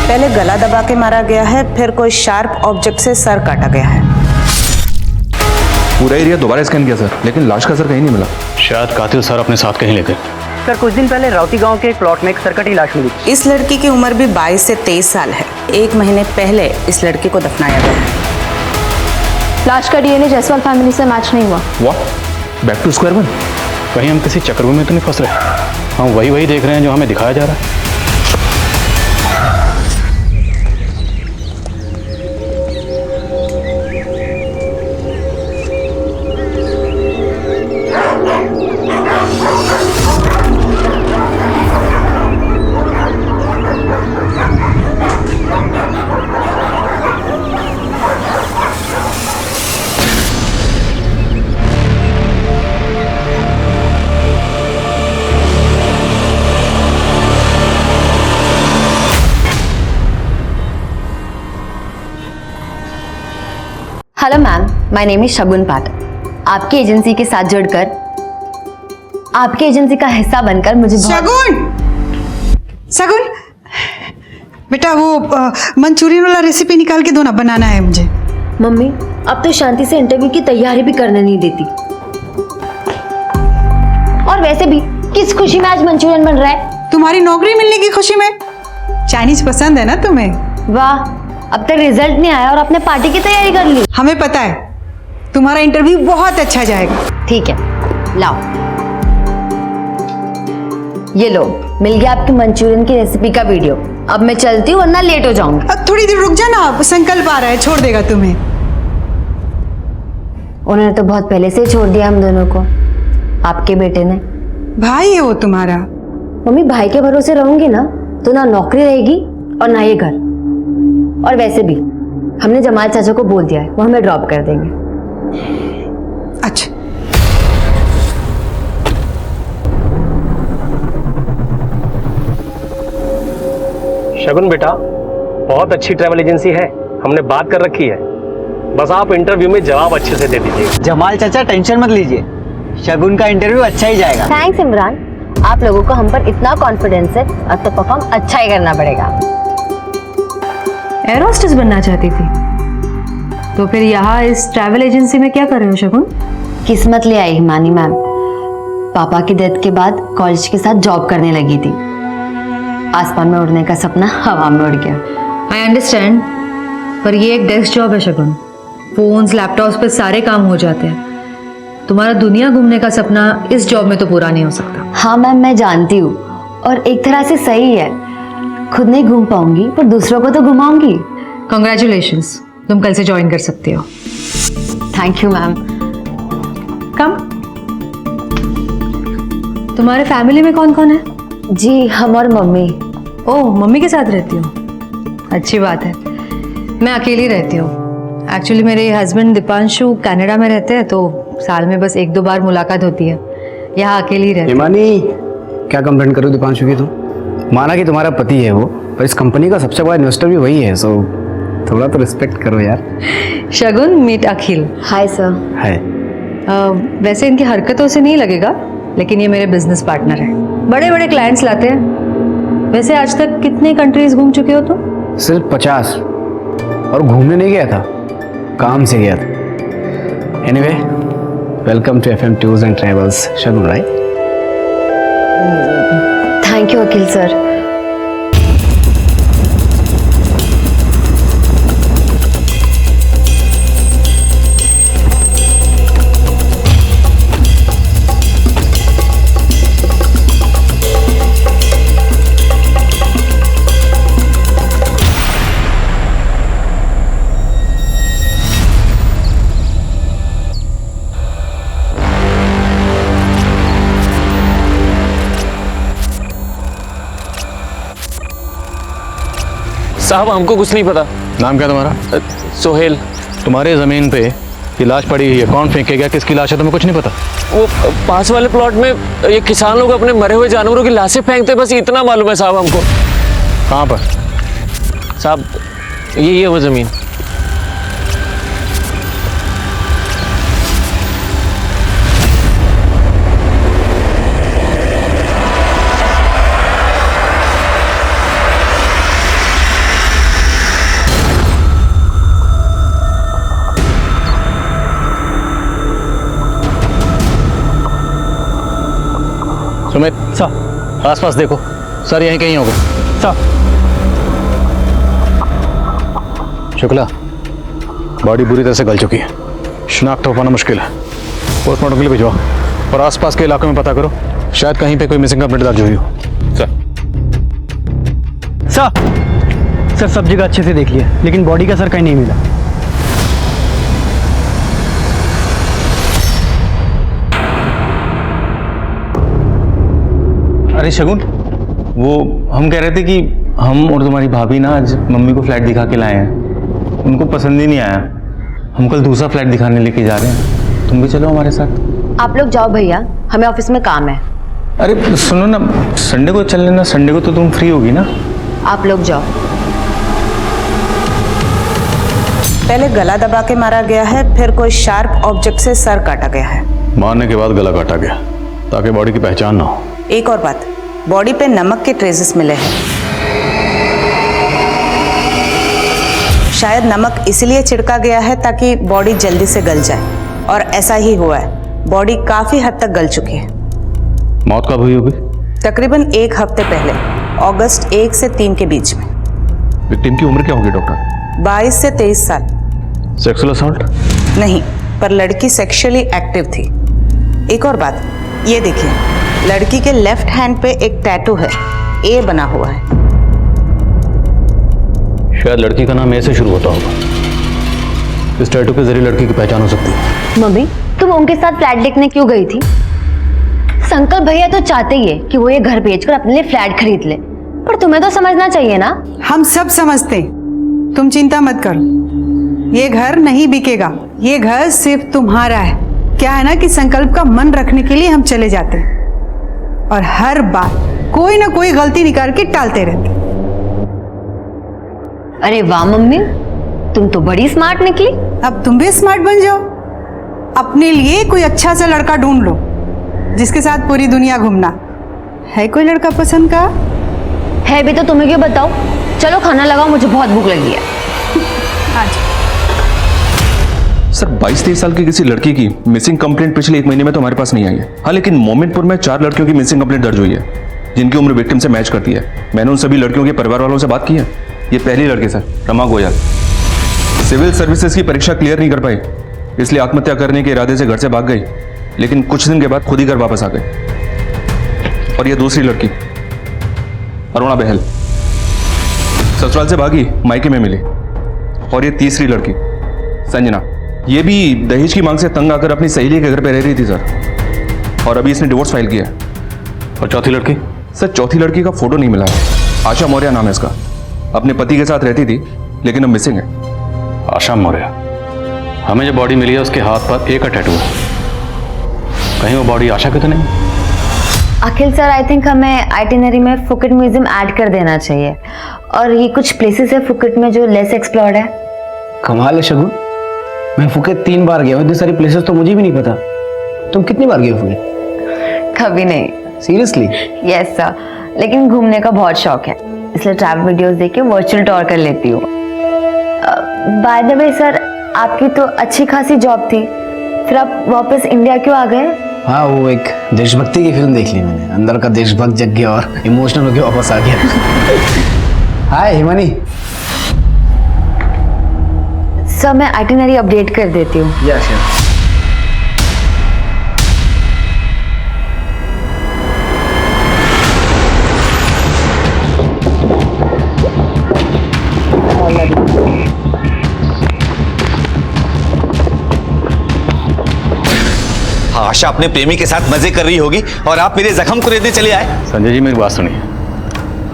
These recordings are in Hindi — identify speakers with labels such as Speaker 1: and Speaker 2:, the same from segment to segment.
Speaker 1: पहले गला दबा के मारा गया है, फिर कोई शार्प ऑब्जेक्ट से सर काटा गया है।
Speaker 2: पूरा एरिया दोबारा स्कैन किया सर, लेकिन लाश का सर कहीं नहीं मिला।
Speaker 3: शायद कातिल सर अपने साथ कहीं लेते।
Speaker 4: सर कुछ दिन पहले राउती गांव के एक प्लॉट में एक सरकटी लाश मिली।
Speaker 1: इस लड़की की उम्र भी 22 से 23 साल है। 1 महीने पहले इस लड़की को दफनाया गया है।
Speaker 5: लाश का डीएनए जायसवाल फैमिली से मैच नहीं हुआ।
Speaker 2: What? Back to square one?
Speaker 3: कहीं हम किसी चक्रव्यूह में तो नहीं फंस रहे? हम वही देख रहे हैं जो हमें दिखाया जा रहा है।
Speaker 5: Hello ma'am, my name is Shagun Pathak. आपकी एजेंसी के साथ जुड़कर, आपकी एजेंसी का हिस्सा बनकर मुझे
Speaker 6: शगुन बेटा, वो मंचूरियन वाला रेसिपी निकाल के दो ना, बनाना है मुझे।
Speaker 7: मम्मी अब तो शांति से इंटरव्यू की तैयारी भी करने नहीं देती।
Speaker 5: और वैसे भी किस खुशी में आज मंचूरियन बन रहा है?
Speaker 6: तुम्हारी नौकरी मिलने की खुशी में। चाइनीज पसंद है ना तुम्हें?
Speaker 5: वाह, अब तक रिजल्ट नहीं आया और आपने पार्टी की तैयारी कर ली।
Speaker 6: हमें पता है तुम्हारा इंटरव्यू बहुत अच्छा जाएगा।
Speaker 5: ठीक है, लाओ ये लो, मिल गया आपकी मंचूरियन की रेसिपी का वीडियो। अब मैं चलती हूँ वरना लेट हो जाऊंगी।
Speaker 6: अब थोड़ी देर रुक जा ना, संकल्प आ रहा है, छोड़ देगा तुम्हें।
Speaker 5: उन्होंने तो बहुत पहले से ही छोड़ दिया हम दोनों को, आपके बेटे ने।
Speaker 6: भाई है वो तुम्हारा।
Speaker 7: मम्मी भाई के भरोसे रहूंगी ना तो ना नौकरी रहेगी और ना ये घर। और वैसे भी हमने जमाल चाचा को बोल दिया है, वो हमें ड्रॉप कर देंगे।
Speaker 6: अच्छा,
Speaker 8: शगुन बेटा, बहुत अच्छी ट्रैवल एजेंसी है, हमने बात कर रखी है। बस आप इंटरव्यू में जवाब अच्छे से दे दीजिए।
Speaker 4: जमाल चाचा टेंशन मत लीजिए, शगुन का इंटरव्यू अच्छा ही जाएगा।
Speaker 7: थैंक्स इमरान, आप लोगों को हम पर इतना कॉन्फिडेंस है, अब तो परफॉर्म अच्छा ही करना पड़ेगा।
Speaker 9: एयर होस्टेस बनना चाहती थी तो फिर यहाँ इस ट्रैवल एजेंसी में क्या कर रहे हो शगुन?
Speaker 5: किस्मत ले आई हिमानी मैम। पापा की डेथ के बाद कॉलेज के साथ जॉब करने लगी थी। आसमान में उड़ने का सपना हवा में उड़ गया।
Speaker 9: आई अंडरस्टैंड, पर ये एक डेस्क जॉब है शगुन। फोन्स लैपटॉप्स पे सारे काम हो जाते हैं। तुम्हारा दुनिया घूमने का सपना इस जॉब में तो पूरा नहीं हो सकता।
Speaker 5: हाँ मैम, मैं जानती हूँ, और एक तरह से सही है। खुद नहीं घूम पाऊंगी पर दूसरों को तो घुमाऊंगी।
Speaker 9: कॉन्ग्रेचुलेशंस, तुम कल से ज्वाइन कर सकते हो।
Speaker 5: Thank you ma'am.
Speaker 9: कम। तुम्हारे फैमिली में कौन कौन है?
Speaker 7: जी हम और मम्मी।
Speaker 9: ओह, मम्मी के साथ रहती हो, अच्छी बात है। मैं अकेली रहती हूँ। एक्चुअली मेरे हस्बैंड दीपांशु कनाडा में रहते हैं, तो साल में बस 1-2 बार मुलाकात होती है। यहाँ अकेली रहती हूँ।
Speaker 10: हिमानी, क्या कंप्लेंट करो दीपांशु की? तुम माना कि तुम्हारा पति है वो, पर इस कंपनी का सबसे बड़ा इन्वेस्टर भी वही है, सो थोड़ा तो रिस्पेक्ट करो यार।
Speaker 9: Shagun, meet Akhil.
Speaker 7: Hi sir.
Speaker 10: है।
Speaker 9: वैसे इनकी हरकतों से नहीं लगेगा, लेकिन ये मेरे बिजनेस पार्टनर है। बड़े बड़े क्लाइंट्स लाते हैं। वैसे आज तक कितने कंट्रीज घूम चुके हो तुम?
Speaker 10: सिर्फ 50। और घूमने नहीं गया था, काम से गया था। Anyway, welcome to FM tours and travels Shagun, right?
Speaker 7: Thank you Akhil sir.
Speaker 8: साहब हमको कुछ नहीं पता।
Speaker 3: नाम क्या तुम्हारा?
Speaker 8: सोहेल।
Speaker 3: तुम्हारे जमीन पे ये लाश पड़ी हुई है, कौन फेंकेगा, किसकी लाश है, तुम्हें कुछ नहीं पता?
Speaker 8: वो पास वाले प्लॉट में ये किसान लोग अपने मरे हुए जानवरों की लाशें फेंकते, बस इतना मालूम है साहब हमको।
Speaker 3: कहाँ पर?
Speaker 8: साहब ये वो जमीन।
Speaker 3: आसपास देखो सर, यहीं कहीं होगा।
Speaker 4: सर
Speaker 3: शुक्ला, बॉडी बुरी तरह से गल चुकी है, शिनाख्त हो पाना मुश्किल है। पोस्टमार्टम के लिए भिजवाओ और आसपास के इलाकों में पता करो, शायद कहीं पे कोई मिसिंग कंप्लेंट दर्ज हुई हो।
Speaker 4: सर सब जगह अच्छे से देख लिया, लेकिन बॉडी का सर कहीं नहीं मिला।
Speaker 11: अरे शगुन, वो हम कह रहे थे कि हम और तुम्हारी भाभी ना आज मम्मी को फ्लैट दिखा के लाए हैं, उनको पसंद ही नहीं आया। हम कल दूसरा फ्लैट दिखाने लेके जा रहे हैं, तुम भी चलो हमारे साथ।
Speaker 7: आप लोग जाओ भैया, हमें ऑफिस में काम है।
Speaker 11: अरे सुनो ना, संडे को चल लेना, संडे को तो तुम फ्री होगी ना।
Speaker 7: आप लोग जाओ।
Speaker 1: पहले गला दबा के मारा गया है, फिर कोई शार्प ऑब्जेक्ट से सर काटा गया है।
Speaker 3: मारने के बाद गला काटा गया ताकि बॉडी की पहचान ना हो।
Speaker 1: एक और बात, बॉडी पे नमक के ट्रेसेस मिले हैं। शायद नमक इसलिए छिड़का गया है ताकि बॉडी जल्दी से गल जाए, और ऐसा ही हुआ है। बॉडी काफी हद तक गल चुकी है।
Speaker 3: मौत कब हुई होगी?
Speaker 1: तकरीबन 1 हफ्ते पहले, अगस्त 1 से 3 के बीच में।
Speaker 2: विक्टिम की उम्र क्या होगी डॉक्टर?
Speaker 1: 22 से 23 साल।
Speaker 3: Sexual assault?
Speaker 1: नहीं, पर लड़की सेक्सुअली एक्टिव थी। एक और बात, ये देखिए, लड़की के लेफ्ट हैंड पे एक टैटू है, ए बना हुआ है।
Speaker 3: शायद लड़की का नाम ए से शुरू होता होगा। इस टैटू के जरिए लड़की की पहचान हो सकती है।
Speaker 7: मम्मी, तुम उनके साथ फ्लैट देखने क्यों गई थी? संकल्प भैया तो चाहते ही है कि वो ये घर बेचकर अपने लिए फ्लैट खरीद ले, पर तुम्हें तो समझना चाहिए ना।
Speaker 6: हम सब समझते हैं, तुम चिंता मत करो। ये घर नहीं बिकेगा, ये घर सिर्फ तुम्हारा है। क्या है ना कि संकल्प का मन रखने के लिए हम चले जाते हैं और हर बार कोई ना कोई गलती निकाल के टालते रहते।
Speaker 7: अरे वाह मम्मी, तुम तो बड़ी स्मार्ट निकली।
Speaker 6: अब तुम भी स्मार्ट बन जाओ, अपने लिए कोई अच्छा सा लड़का ढूंढ लो जिसके साथ पूरी दुनिया घूमना। है कोई लड़का पसंद का?
Speaker 7: है भी तो तुम्हें क्यों बताओ। चलो खाना लगाओ, मुझे बहुत भूख लगी है।
Speaker 2: सर 22-23 साल की किसी लड़की की मिसिंग कंप्लेंट पिछले 1 महीने में तो हमारे पास नहीं आई है। हाँ, लेकिन मोमिनपुर में 4 लड़कियों की मिसिंग कंप्लेंट दर्ज हुई है जिनकी उम्र विक्टिम से मैच करती है। मैंने उन सभी लड़कियों के परिवार वालों से बात की है। ये पहली लड़की sir, Rama Goyal, civil services की परीक्षा क्लियर नहीं कर पाई, इसलिए आत्महत्या करने के इरादे से घर से भाग गई, लेकिन कुछ दिन के बाद खुद ही घर वापस आ गई। और ये दूसरी लड़की अरुणा बहल, ससुराल से भागी, मायके में मिली। और ये तीसरी लड़की संजना, ये भी दहेज की मांग से तंग आकर अपनी सहेली के घर पे रह रही थी सर, और अभी इसने डिवोर्स फाइल किया है।
Speaker 3: और चौथी लड़की?
Speaker 2: सर चौथी लड़की का फोटो नहीं मिला है। आशा मौर्य नाम है इसका, अपने पति के साथ रहती थी लेकिन अब मिसिंग है।
Speaker 3: आशा मौर्य? हमें जो बॉडी मिली है उसके हाथ पर ए का टैटू है, कहीं वो बॉडी आशा की तो नहीं?
Speaker 7: अखिल सर, आई थिंक हमें आइटिनरी में फुकेट म्यूजियम ऐड कर देना चाहिए। और ये कुछ प्लेसेस है फुकेट में जो लेस एक्सप्लोर्ड है।
Speaker 10: कमाल है शगुन, मैं फुकेट 3 बार गया हूँ, इतनी सारी प्लेसेस तो मुझे भी नहीं पता। तुम कितनी बार गए हो फुकेट?
Speaker 7: कभी नहीं।
Speaker 10: सीरियसली?
Speaker 7: यस सर, लेकिन घूमने का बहुत शौक है, इसलिए ट्रैवल वीडियोस देख के वर्चुअल टूर कर लेती हूँ। बाय द वे सर, आपकी तो अच्छी खासी जॉब थी, फिर आप वापस इंडिया क्यों आ गए?
Speaker 10: हाँ, वो एक देशभक्ति की फिल्म देख ली मैंने, अंदर का देशभक्त जग गया और इमोशनल होकर वापस आ गया। हाय हिमानी।
Speaker 7: सर मैं आइटिनरी अपडेट कर देती हूँ।
Speaker 10: Yes yes.
Speaker 12: आशा अपने प्रेमी के साथ मजे कर रही होगी और आप मेरे जख्म को रेतने चले आए।
Speaker 3: संजय जी मेरी बात सुनिए,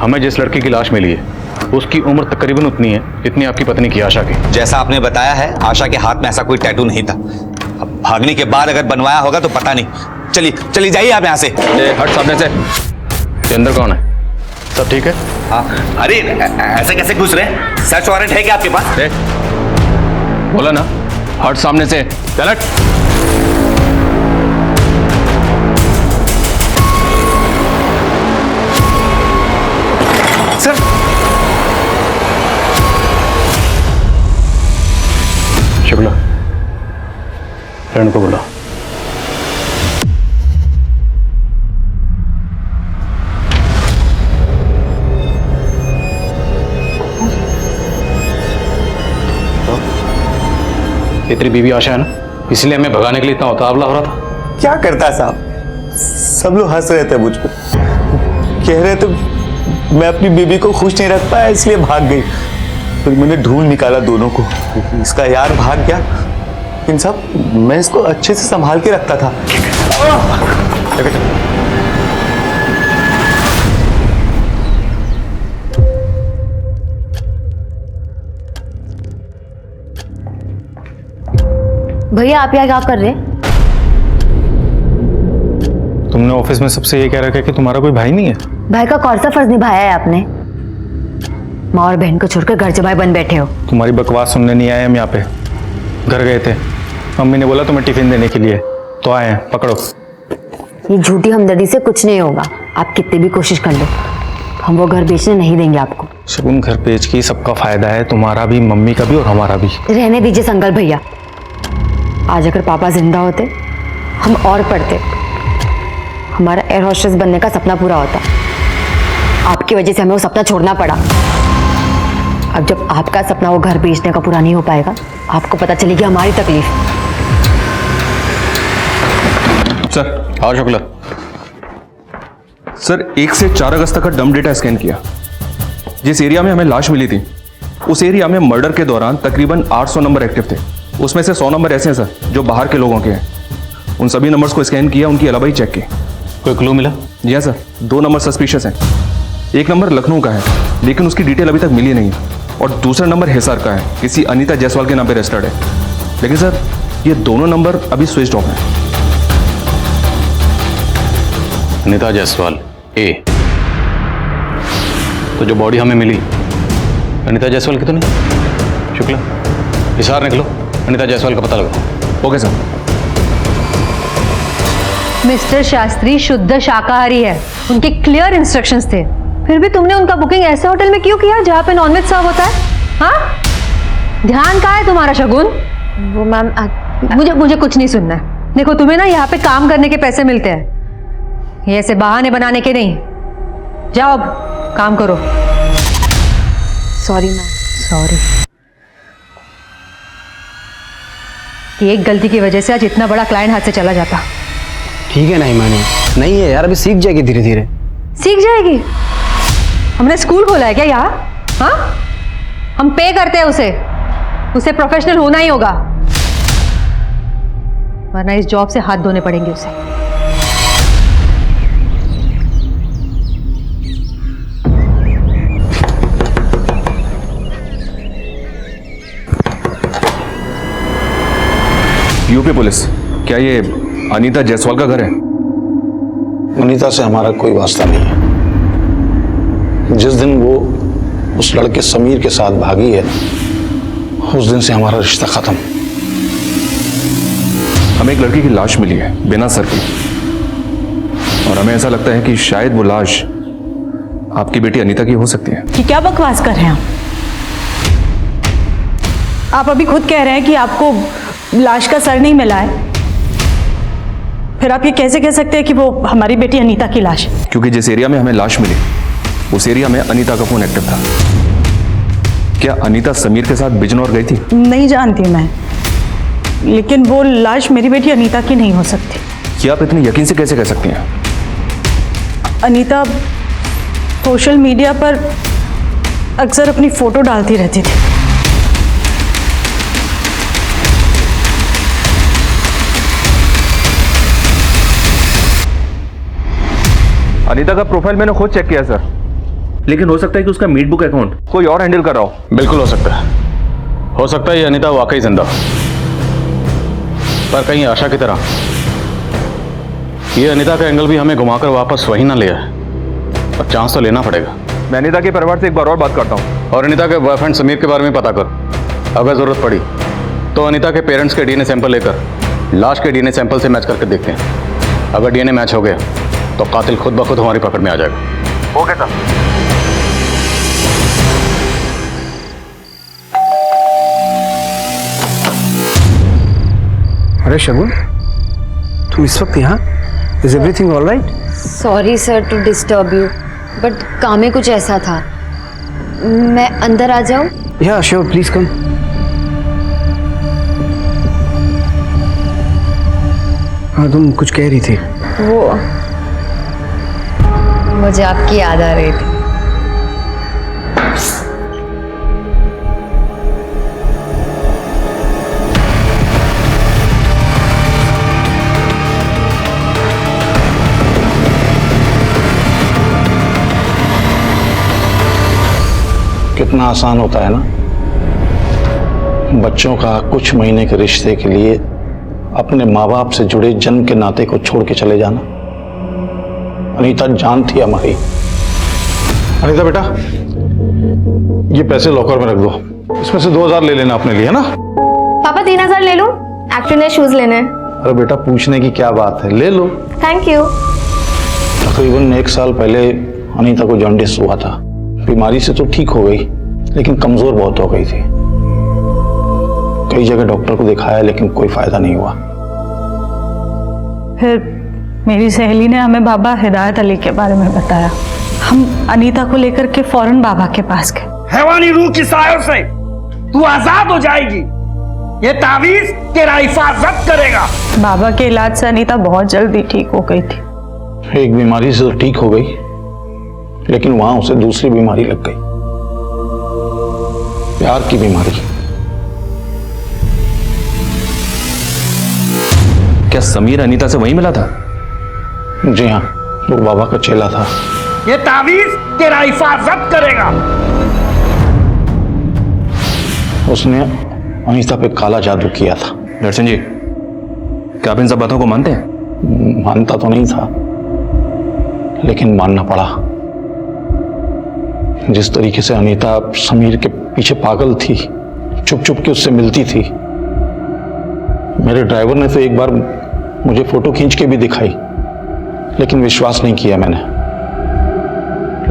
Speaker 3: हमें जिस लड़की की लाश मिली है उसकी उम्र तकरीबन उतनी है जितनी आपकी पत्नी की आशा की।
Speaker 12: जैसा आपने बताया है, आशा के हाथ में ऐसा कोई टैटू नहीं था। अब भागने के बाद अगर बनवाया होगा तो पता नहीं। चलिए चलिए जाइए आप यहाँ से।
Speaker 2: हट सामने से।
Speaker 3: ये अंदर कौन है? सब ठीक है?
Speaker 12: हाँ, अरे ऐसे कैसे घुस रहे हैं? सर्च वारंट है क्या आपके पास?
Speaker 2: बोला ना, हट सामने से। चल हट।
Speaker 12: सर
Speaker 3: शुक्ला, फ्रेंड को बुला। ये तेरी बीवी आशा है ना, इसलिए हमें भगाने के लिए इतना उतावला हो रहा था।
Speaker 12: क्या करता है साहब, सब लोग हंस रहे थे मुझ पर, कह रहे थे मैं अपनी बीबी को खुश नहीं रख पाया इसलिए भाग गई। फिर मैंने ढूंढ निकाला दोनों को, इसका यार भाग गया, इन सब मैं इसको अच्छे से संभाल के रखता था।
Speaker 7: भैया आप यहाँ क्या कर रहे हैं?
Speaker 11: तुमने ऑफिस में सबसे ये कह रखा है कि तुम्हारा कोई भाई नहीं है?
Speaker 7: भाई का कौन सा फर्ज निभाया है आपने? माँ और बहन को छोड़कर घर जमाई बन बैठे हो।
Speaker 11: तुम्हारी बकवास सुनने नहीं आए हम यहाँ पे, घर गए थे। मम्मी ने बोला तुम्हें टिफिन देने के लिए, तो आए हैं, पकड़ो।
Speaker 7: ये झूठी हमदर्दी से कुछ नहीं होगा, आप कितनी भी कोशिश कर लो, हम वो घर बेचने नहीं देंगे आपको।
Speaker 11: शगुन, घर बेच के सबका फायदा है, तुम्हारा भी, मम्मी का भी और हमारा भी।
Speaker 7: रहने दीजिए संकल्प भैया, आज अगर पापा जिंदा होते हम और पढ़ते, हमारा एयर होस्टेस बनने का सपना पूरा होता। आपकी वजह से हमें वो सपना छोड़ना पड़ा। अब जब आपका सपना वो घर बेचने का पूरा नहीं हो पाएगा, आपको पता चलेगी हमारी तकलीफ।
Speaker 2: सर।
Speaker 3: हाँ शुक्ला।
Speaker 2: सर 1 से 4 अगस्त तक का डंप डेटा स्कैन किया। जिस एरिया में हमें लाश मिली थी उस एरिया में मर्डर के दौरान तकरीबन 800 नंबर एक्टिव थे। उसमें से 100 नंबर ऐसे हैं सर जो बाहर के लोगों के हैं। उन सभी नंबर्स को स्कैन किया, उनकी अलबाई चेक की।
Speaker 3: कोई क्लू मिला?
Speaker 2: जी हाँ सर, 2 नंबर सस्पिशियस हैं। एक नंबर लखनऊ का है लेकिन उसकी डिटेल अभी तक मिली नहीं, और दूसरा नंबर हिसार का है, किसी अनीता जायसवाल के नाम पे रजिस्टर्ड है। लेकिन सर ये दोनों नंबर अभी स्विच ऑफ हैं।
Speaker 3: अनीता जायसवाल ए, तो जो बॉडी हमें मिली अनीता जायसवाल की तो नहीं? शुक्ला, हिसार निकलो, अनीता जायसवाल का पता लगाओ।
Speaker 2: Okay sir.
Speaker 9: मिस्टर शास्त्री शुद्ध शाकाहारी है, उनके क्लियर इंस्ट्रक्शंस थे, फिर भी तुमने उनका बुकिंग ऐसे होटल में क्यों किया जहाँ पे नॉनवेज सर्व होता है? हाँ, ध्यान कहाँ है तुम्हारा शगुन?
Speaker 7: वो मैम
Speaker 9: मुझे कुछ नहीं सुनना है। देखो तुम्हें ना यहाँ पे काम करने के पैसे मिलते हैं, ये ऐसे बहाने बनाने के नहीं। जाओ अब काम करो।
Speaker 7: Sorry ma'am.
Speaker 9: सॉरी। एक गलती की वजह से आज इतना बड़ा क्लाइंट हाथ से चला जाता।
Speaker 10: ठीक है, नहीं मानी नहीं है यार, अभी सीख जाएगी धीरे धीरे।
Speaker 9: सीख जाएगी? हमने स्कूल खोला है क्या यहाँ? हाँ, हम पे करते हैं उसे प्रोफेशनल होना ही होगा, वरना इस जॉब से हाथ धोने पड़ेंगे उसे।
Speaker 2: यूपी पुलिस, क्या ये अनीता जायसवाल का घर है?
Speaker 13: अनीता से हमारा कोई वास्ता नहीं है। जिस दिन वो उस लड़के समीर के साथ भागी है उस दिन से हमारा रिश्ता खत्म।
Speaker 2: हमें एक लड़की की लाश मिली है बिना सर की, और हमें ऐसा लगता है कि शायद वो लाश आपकी बेटी अनीता की हो सकती है।
Speaker 6: कि क्या बकवास कर रहे हैं आप अभी खुद कह रहे हैं कि आपको लाश का सर नहीं मिला है, फिर आप ये कैसे कह सकते हैं कि वो हमारी बेटी अनीता की लाश है?
Speaker 2: क्योंकि जिस एरिया में हमें लाश मिली उस एरिया में अनीता का फोन एक्टिव था। क्या अनीता समीर के साथ बिजनौर गई थी?
Speaker 6: नहीं जानती मैं, लेकिन वो लाश मेरी बेटी अनीता की नहीं हो सकती।
Speaker 2: क्या आप इतने यकीन से कैसे कह सकती हैं?
Speaker 6: अनीता सोशल मीडिया पर अक्सर अपनी फोटो डालती रहती थी।
Speaker 2: अनीता का प्रोफाइल मैंने खुद चेक किया सर, लेकिन हो सकता है कि उसका मीट बुक अकाउंट कोई और हैंडल कर रहा हो।
Speaker 3: बिल्कुल हो सकता है ये अनीता वाकई जिंदा, पर कहीं आशा की तरह ये अनीता का एंगल भी हमें घुमाकर वापस वहीं ना ले आए, और चांस तो लेना पड़ेगा।
Speaker 2: मैं अनीता के परिवार से एक बार और बात करता हूँ,
Speaker 3: और अनीता के बॉयफ्रेंड समीर के बारे में पता कर। अगर जरूरत पड़ी तो अनीता के पेरेंट्स के डीएनए सैंपल लेकर लाश के डीएनए सैंपल से मैच करके देखते हैं। अगर डीएनए मैच हो गया तो कातिल खुद ब खुद हमारी पकड़ में आ जाएगा।
Speaker 2: Okay sir.
Speaker 10: अरे शगुन, तुम इस वक्त यहाँ? Is everything all right?
Speaker 5: Sorry sir to disturb you, but काम में कुछ ऐसा था। मैं अंदर आ जाऊँ?
Speaker 10: या श्योर, प्लीज कम। हाँ, तुम कुछ कह रही थी।
Speaker 9: वो मुझे आपकी याद आ रही थी।
Speaker 13: कितना आसान होता है ना बच्चों का कुछ महीने के रिश्ते के लिए अपने माँ बाप से जुड़े जन्म के नाते को छोड़ के चले जाना। अनीता जान थी हमारी। अनीता बेटा, ये पैसे लॉकर में रख दो, इसमें से 2000 ले लेना अपने लिए, है ना?
Speaker 7: पापा 3000 ले लूं? एक्चुअली ने शूज लेने हैं।
Speaker 13: अरे बेटा, पूछने की क्या बात है, ले लो।
Speaker 7: Thank you.
Speaker 13: तकरीबन 1 साल पहले अनीता को जॉन्डिस हुआ था। बीमारी से तो ठीक हो गई, लेकिन कमजोर बहुत हो गई थी। कई जगह डॉक्टर को दिखाया, लेकिन कोई फायदा नहीं हुआ।
Speaker 6: फिर मेरी सहेली ने हमें बाबा हिदायत अली के बारे में बताया। हम अनीता को लेकर के फौरन बाबा के पास गए।
Speaker 14: हैवानी रूह की सायों से तू आजाद हो जाएगी। ये तावीज तेरा हिफाजत करेगा।
Speaker 6: बाबा के इलाज से अनीता बहुत जल्दी ठीक हो गई थी।
Speaker 13: एक बीमारी से तो ठीक हो गई, लेकिन वहां उसे दूसरी बीमारी लग गई, प्यार की बीमारी।
Speaker 2: क्या समीर अनीता से वहीं मिला था?
Speaker 13: जी हाँ, वो बाबा का चेला था।
Speaker 14: ये तावीज तेरा हिफाजत करेगा।
Speaker 13: उसने अनीता पे काला जादू किया था।
Speaker 2: दर्शन जी, क्या आप इन सब बातों को मानते हैं?
Speaker 13: मानता तो नहीं था, लेकिन मानना पड़ा। जिस तरीके से अनीता समीर के पीछे पागल थी, चुप चुप के उससे मिलती थी। मेरे ड्राइवर ने तो एक बार मुझे फोटो खींच के भी दिखाई, लेकिन विश्वास नहीं किया मैंने।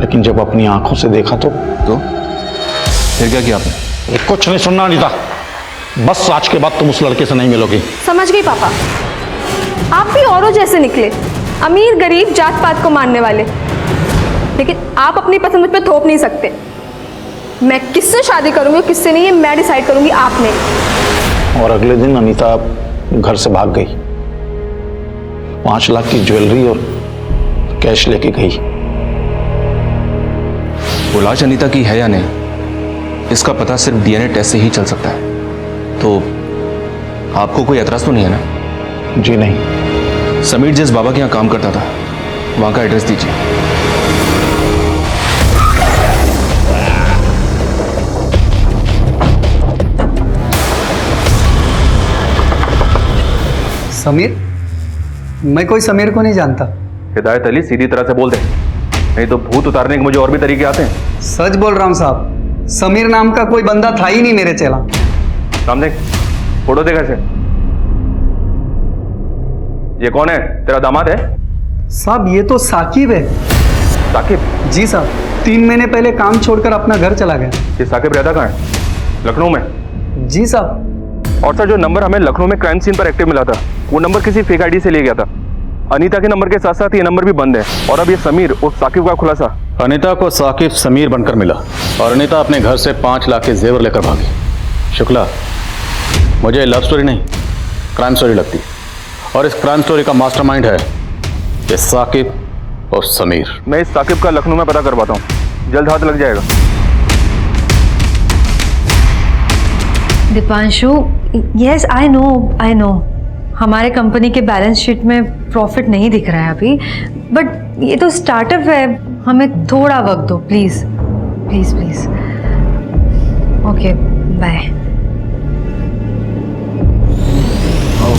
Speaker 13: लेकिन जब अपनी आंखों से देखा तो
Speaker 2: फिर क्या किया आपने?
Speaker 13: कुछ नहीं सुनना अनीता, बस आज के बाद तुम उस लड़के से नहीं मिलोगी।
Speaker 15: समझ गई पापा, आप भी औरों जैसे निकले, अमीर गरीब जात पात को मानने वाले। लेकिन आप अपनी पसंद मुझ पर थोप नहीं सकते। मैं किससे शादी करूंगी और किससे नहीं, ये मैं डिसाइड करूंगी, आपने।
Speaker 13: और अगले दिन अनीता घर से भाग गई। 5 लाख की ज्वेलरी और कैश लेके गई।
Speaker 2: वो लाश अनीता की है या नहीं, इसका पता सिर्फ डीएनए टेस्ट से ही चल सकता है। तो आपको कोई एतराज तो नहीं है ना?
Speaker 13: जी नहीं।
Speaker 2: समीर जिस बाबा के यहाँ काम करता था, वहां का एड्रेस दीजिए।
Speaker 4: समीर? मैं कोई समीर को नहीं जानता।
Speaker 2: हिदायत अली, सीधी तरह से बोल दे, नहीं तो भूत उतारने के मुझे और भी तरीके आते हैं।
Speaker 4: सच बोल रहा हूँ साहब, समीर नाम का कोई बंदा था ही नहीं मेरे चेला।
Speaker 2: सामने फोटो देखा से। ये कौन है? तेरा दामाद है?
Speaker 4: साहब ये तो साकिब है।
Speaker 2: साकिब?
Speaker 4: जी साहब, 3 महीने पहले काम छोड़कर अपना घर चला गया।
Speaker 2: ये साकिब रहता कहाँ है? लखनऊ में?
Speaker 4: जी साहब।
Speaker 2: और सर, जो नंबर हमें लखनऊ में क्राइम सीन पर एक्टिव मिला था, वो नंबर किसी फेक आईडी से ले गया था। अनीता के नंबर के साथ साथ ये नंबर भी बंद है। और अब ये समीर और साकिब का खुलासा।
Speaker 3: अनीता को साकिब समीर बनकर मिला और अनीता अपने घर से 5 लाख के जेवर लेकर भागी। शुक्ला, मुझे लव स्टोरी नहीं, क्राइम स्टोरी लगती है। और इस क्राइम स्टोरी का मास्टरमाइंड है ये साकिब और समीर।
Speaker 2: मैं इस साकिब का लखनऊ में पता करवाता हूँ, जल्द हाथ लग जाएगा।
Speaker 9: दीपांशु, यस आई नो, हमारे कंपनी के बैलेंस शीट में प्रॉफिट नहीं दिख रहा है अभी, बट ये तो स्टार्टअप है, हमें थोड़ा वक्त दो please please please. Okay bye.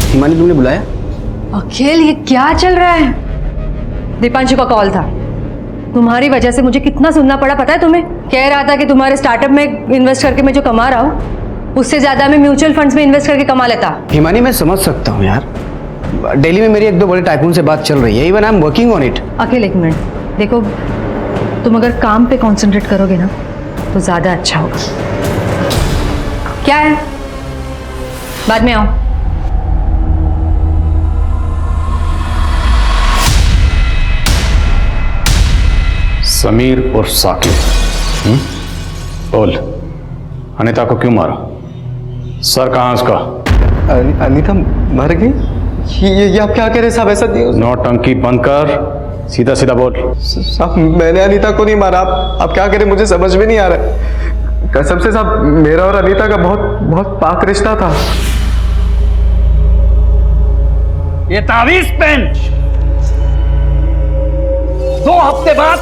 Speaker 10: Himani, तुमने बुलाया?
Speaker 9: अखिल, ये क्या चल रहा है? दीपांशु का कॉल था। तुम्हारी वजह से मुझे कितना सुनना पड़ा पता है तुम्हें? कह रहा था कि तुम्हारे स्टार्टअप में इन्वेस्ट करके मैं जो कमा रहा हूँ, उससे ज्यादा मैं म्यूचुअल फंड्स में इन्वेस्ट करके कमा लेता।
Speaker 10: हिमानी, मैं समझ सकता हूँ यार, दिल्ली में मेरी 1-2 बड़े टाइकून से बात चल रही है। Even I am working on it.
Speaker 9: Akhil एक मिनट, देखो तुम अगर काम पे कंसंट्रेट करोगे ना तो ज्यादा अच्छा होगा। क्या है? बाद में आओ।
Speaker 3: समीर और साकिब। बोल, अनीता को क्यों मारा? सर कहाँ उसका?
Speaker 4: अनीता मर गई?
Speaker 3: ये आप क्या कह रहे साहब? ऐसा नहीं। नौटंकी बंद कर, सीधा सीधा बोल। साहब मैंने अनीता को नहीं मारा। आप क्या कह रहे, मुझे समझ में नहीं आ रहा है। कसम से साहब, मेरा और अनीता का बहुत बहुत पाक रिश्ता था।
Speaker 14: ये तावीज पेन 2 हफ्ते बाद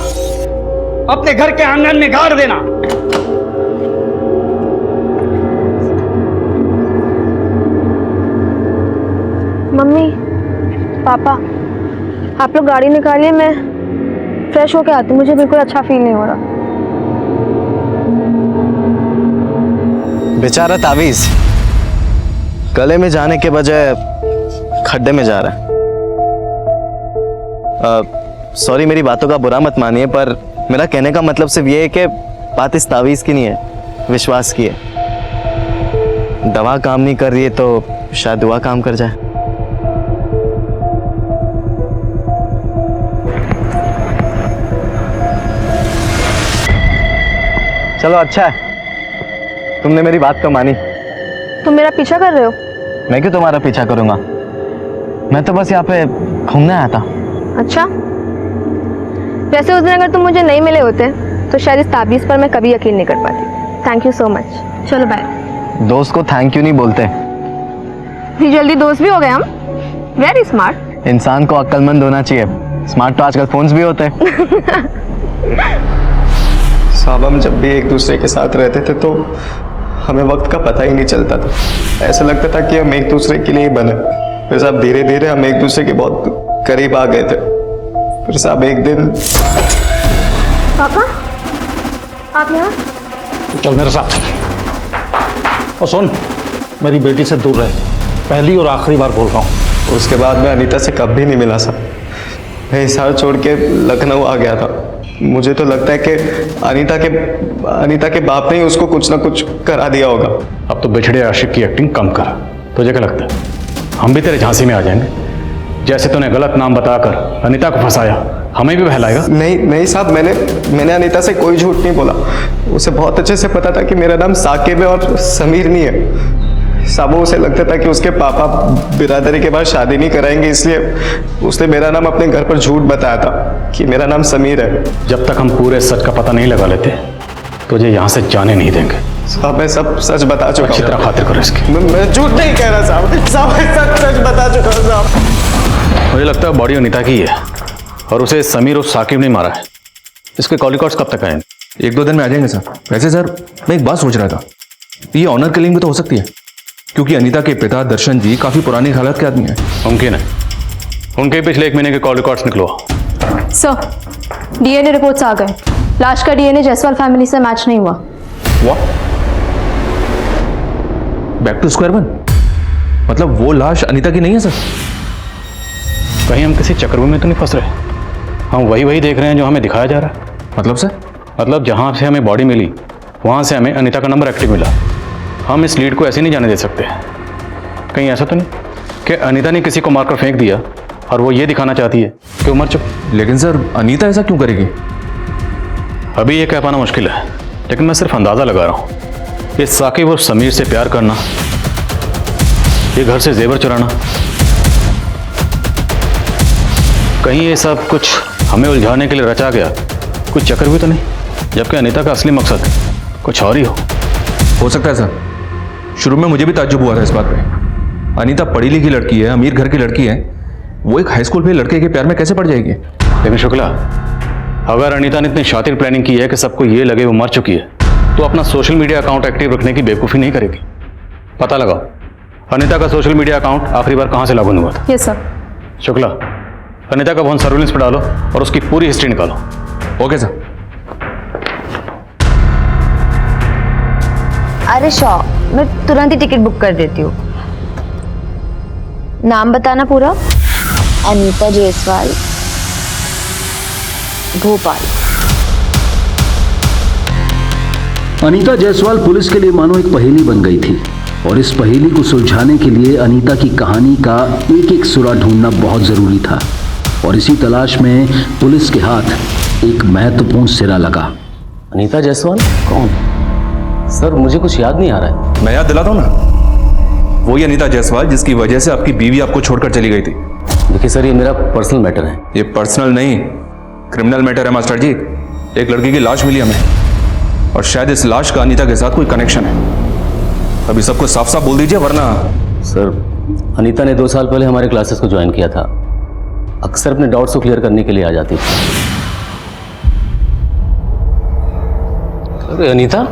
Speaker 14: अपने घर के आंगन में गाड़ देना।
Speaker 15: मम्मी, पापा, आप लोग गाड़ी निकालिए, मैं फ्रेश होके आती हूँ। मुझे बिल्कुल अच्छा फील नहीं हो रहा।
Speaker 16: बेचारा तावीज गले में जाने के बजाय खड्डे में जा रहा है। सॉरी, मेरी बातों का बुरा मत मानिए, पर मेरा कहने का मतलब सिर्फ ये है कि बात इस तावीज की नहीं है, विश्वास की है। दवा काम नहीं कर रही है तो शायद दुआ काम कर जाए। चलो अच्छा है, तुमने मेरी बात तो मानी।
Speaker 15: तुम मेरा पीछा कर रहे हो?
Speaker 16: मैं क्यों तुम्हारा पीछा करूंगा, मैं तो बस यहाँ पे घूमने आया था।
Speaker 15: अच्छा, वैसे उस दिन अगर तुम मुझे नहीं मिले होते तो शायद इस ताबीज़ पर मैं कभी यकीन नहीं कर पाती। Thank you so much. चलो बाय।
Speaker 16: दोस्त को थैंक यू नहीं बोलते।
Speaker 15: इतनी जल्दी दोस्त भी हो गए हम? Very smart.
Speaker 16: इंसान को अक्लमंद होना चाहिए, स्मार्ट तो आजकल फोन्स भी होते हैं।
Speaker 3: साहब हम जब भी एक दूसरे के साथ रहते थे तो हमें वक्त का पता ही नहीं चलता था। ऐसा लगता था कि हम एक दूसरे के लिए ही बने। फिर साहब धीरे धीरे हम एक दूसरे के बहुत करीब आ गए थे। फिर साहब एक दिन।
Speaker 15: पापा, आप यहाँ?
Speaker 13: चल मेरे साथ। और सुन, मेरी बेटी से दूर रहे, पहली और आखिरी बार बोल रहा हूँ।
Speaker 3: उसके बाद मैं अनीता से कभी भी नहीं मिला साहब। मैं हिसार छोड़ के लखनऊ आ गया था। मुझे तो लगता है कि अनीता के बाप ने ही उसको कुछ ना कुछ करा दिया होगा।
Speaker 13: अब तो बिछड़े आशिक की एक्टिंग कम कर। तुझे क्या लगता है हम भी तेरे झांसी में आ जाएंगे? जैसे तूने गलत नाम बताकर अनीता को फंसाया, हमें भी बहलाएगा?
Speaker 3: नहीं साहब, मैंने अनीता से कोई झूठ नहीं बोला। उसे बहुत अच्छे से पता था कि मेरा नाम साकिब है और समीर नहीं है। साहब उसे लगता था कि उसके पापा बिरादरी के बाद शादी नहीं कराएंगे, इसलिए उसने मेरा नाम अपने घर पर झूठ बताया था कि मेरा नाम समीर है।
Speaker 13: जब तक हम पूरे सच का पता नहीं लगा लेते तुझे यहाँ से जाने नहीं देंगे।
Speaker 3: साहब मैं सब सच बता चुका हूँ।
Speaker 13: अच्छी तरह खातिर करो इसकी।
Speaker 3: मैं झूठ नहीं कह रहा साहब। साहब मैं सच बता चुका हूँ साहब।
Speaker 13: मुझे लगता है बॉडी अनीता की है और उसे समीर और साकिब ने मारा है। इसके कॉल रिकॉर्ड्स कब तक आएंगे?
Speaker 2: 1-2 दिन में आ जाएंगे सर। वैसे सर मैं एक बात सोच रहा था, ये ऑनर किलिंग भी तो हो सकती है, क्योंकि अनीता के पिता दर्शन जी काफी पुरानी हालत के आदमी हैं।
Speaker 13: मुमकिन है। उनके पिछले 1 महीने के कॉल रिकॉर्ड्स निकलवा।
Speaker 15: सर, डीएनए रिपोर्ट्स आ गए। लाश का डीएनए जायसवाल फैमिली से मैच नहीं हुआ।
Speaker 2: Back to square one? मतलब वो लाश अनीता की नहीं है सर?
Speaker 13: कहीं हम किसी चक्रव्यूह में तो नहीं फंस रहे? हम वही देख रहे हैं जो हमें दिखाया जा रहा है।
Speaker 2: मतलब सर?
Speaker 13: मतलब जहां से हमें बॉडी मिली वहां से हमें अनीता का नंबर एक्टिव मिला। हम इस लीड को ऐसे नहीं जाने दे सकते। कहीं ऐसा तो नहीं कि अनीता ने किसी को मारकर फेंक दिया और वो ये दिखाना चाहती है कि वो मर चुकी?
Speaker 2: लेकिन सर अनीता ऐसा क्यों करेगी?
Speaker 13: अभी ये कह पाना मुश्किल है, लेकिन मैं सिर्फ अंदाजा लगा रहा हूँ। ये साकिब और समीर से प्यार करना, ये घर से जेवर चुराना, कहीं ये सब कुछ हमें उलझाने के लिए रचा गया कुछ चक्कर भी तो नहीं, जबकि अनीता का असली मकसद कुछ और ही हो
Speaker 2: सकता है सर। शुरू में मुझे भी ताज्जुब हुआ था इस बात पे। अनीता पढ़ी लिखी लड़की है, अमीर घर की लड़की है, वो एक हाई स्कूल में लड़के के प्यार में कैसे पड़ जाएगी?
Speaker 13: लेकिन शुक्ला, अगर अनीता ने इतनी शातिर प्लानिंग की है कि सबको ये लगे वो मर चुकी है, तो अपना सोशल मीडिया अकाउंट एक्टिव रखने की बेवकूफ़ी नहीं करेगी। पता लगाओ अनीता का सोशल मीडिया अकाउंट आखिरी बार कहाँ से लॉगिन हुआ था।
Speaker 15: Yes sir.
Speaker 13: शुक्ला, अनीता का फोन सर्विलेंस पर डालो और उसकी पूरी हिस्ट्री निकालो।
Speaker 2: Okay sir.
Speaker 7: अरे शॉ, मैं तुरंत ही टिकट बुक कर देती हूँ। नाम बताना पूरा। अनीता जायसवाल, भोपाल।
Speaker 17: अनीता जायसवाल पुलिस के लिए मानो एक पहेली बन गई थी, और इस पहेली को सुलझाने के लिए अनीता की कहानी का एक एक सुरा ढूंढना बहुत जरूरी था। और इसी तलाश में पुलिस के हाथ एक महत्वपूर्ण सिरा लगा।
Speaker 18: अनीता जायसवाल कौन? सर मुझे कुछ याद नहीं आ रहा है।
Speaker 2: मैं याद दिलाता हूँ ना। वही अनीता जायसवाल जिसकी वजह से आपकी बीवी आपको छोड़कर चली गई थी।
Speaker 17: देखिए सर, ये मेरा पर्सनल मैटर है।
Speaker 2: ये पर्सनल नहीं, क्रिमिनल मैटर है मास्टर जी। एक लड़की की लाश मिली हमें और शायद इस लाश का अनीता के साथ कोई कनेक्शन है। अभी सबको साफ साफ बोल दीजिए वरना।
Speaker 17: सर, अनीता ने 2 साल पहले हमारे क्लासेस को ज्वाइन किया था। अक्सर अपने डाउट्स को क्लियर करने के लिए आ जाती थी।
Speaker 16: अरे अनीता,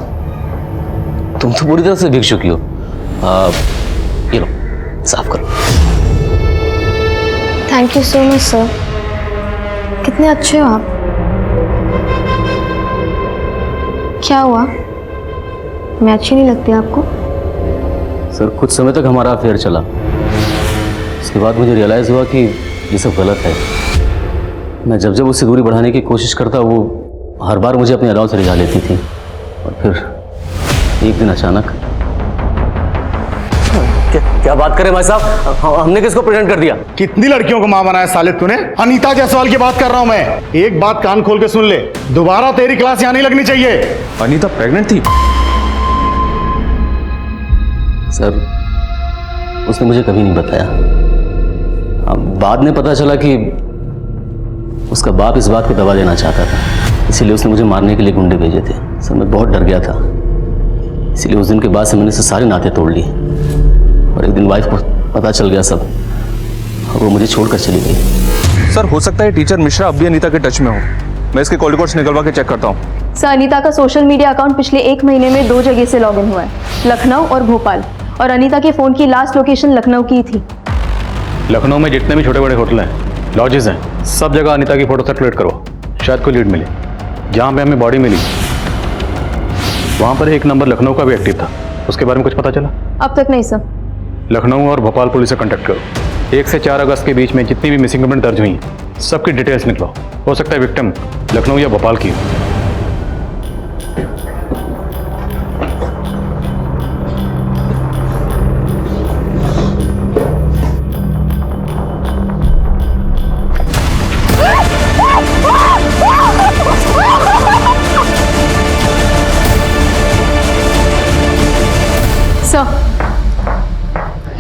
Speaker 16: तुम तो पूरी तरह से भीग चुकी हो। ये लो, साफ करो।
Speaker 15: Thank you so much sir, कितने अच्छे हो आप। क्या हुआ, मैं अच्छी नहीं लगती आपको?
Speaker 17: सर, कुछ समय तक हमारा अफेयर चला। उसके बाद मुझे रियलाइज़ हुआ कि ये सब गलत है। मैं जब जब उससे दूरी बढ़ाने की कोशिश करता, वो हर बार मुझे अपने अलाव से रिझा लेती थी। और फिर एक दिन अचानक।
Speaker 16: क्या बात करें भाई साहब, हमने किसको प्रेजेंट कर दिया?
Speaker 13: कितनी लड़कियों को मां बनाया साले तूने? अनीता जायसवाल की बात कर रहा हूं मैं। एक बात कान खोल के सुन ले, दोबारा तेरी क्लास यहां नहीं लगनी चाहिए।
Speaker 2: अनीता प्रेग्नेंट थी?
Speaker 17: सर, उसने मुझे कभी नहीं बताया। अब बाद में पता चला कि उसका बाप इस बात को दबा देना चाहता था, इसीलिए उसने मुझे मारने के लिए गुंडे भेजे थे। सर, मैं बहुत डर गया था, इसीलिए उस दिन के बाद से मैंने उससे सारे नाते तोड़ लिए। और एक दिन वाइफ को पता चल गया सब, और वो मुझे छोड़कर चली गई।
Speaker 2: सर, हो सकता है टीचर मिश्रा अब भी अनीता के टच में हो। मैं इसके कॉल रिकॉर्ड्स निकलवा के चेक करता हूँ।
Speaker 15: सर, अनीता का सोशल मीडिया अकाउंट पिछले 1 महीने में 2 जगह से लॉगिन हुआ है, लखनऊ और भोपाल। और अनीता के फोन की लास्ट लोकेशन लखनऊ की थी।
Speaker 3: लखनऊ में जितने भी छोटे बड़े होटल हैं, लॉजेस हैं, सब जगह अनीता की फोटो सर्कुलेट करो, शायद कोई लीड मिले। जहाँ पे हमें बॉडी मिली वहाँ पर एक नंबर लखनऊ का भी एक्टिव था, उसके बारे में कुछ पता चला?
Speaker 15: अब तक नहीं सर।
Speaker 3: लखनऊ और भोपाल पुलिस से कांटेक्ट करो। 1 से 4 अगस्त के बीच में जितनी भी मिसिंग कंप्लेंट दर्ज हुई हैं, सबकी डिटेल्स निकलो। हो सकता है विक्टिम लखनऊ या भोपाल की हो।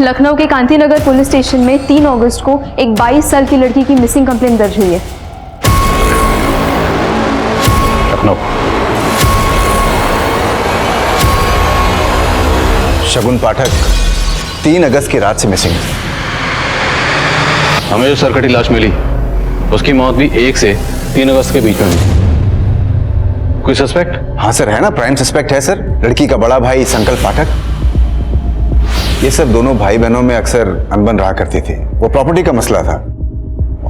Speaker 15: लखनऊ के कांतीनगर पुलिस स्टेशन में 3 अगस्त को एक 22 साल की लड़की की मिसिंग कंप्लेंट दर्ज हुई है।
Speaker 3: लखनऊ।
Speaker 12: शगुन पाठक 3 अगस्त की रात से मिसिंग है।
Speaker 3: हमें जो सरकटी लाश मिली, उसकी मौत भी 1 से 3 अगस्त के बीच में हुई। कोई सस्पेक्ट?
Speaker 12: हाँ सर, है ना, प्राइम सस्पेक्ट है सर। लड़की का बड़ा भाई संकल्प पाठक। ये सब दोनों भाई बहनों में अक्सर अनबन रहा करती थी, वो प्रॉपर्टी का मसला था।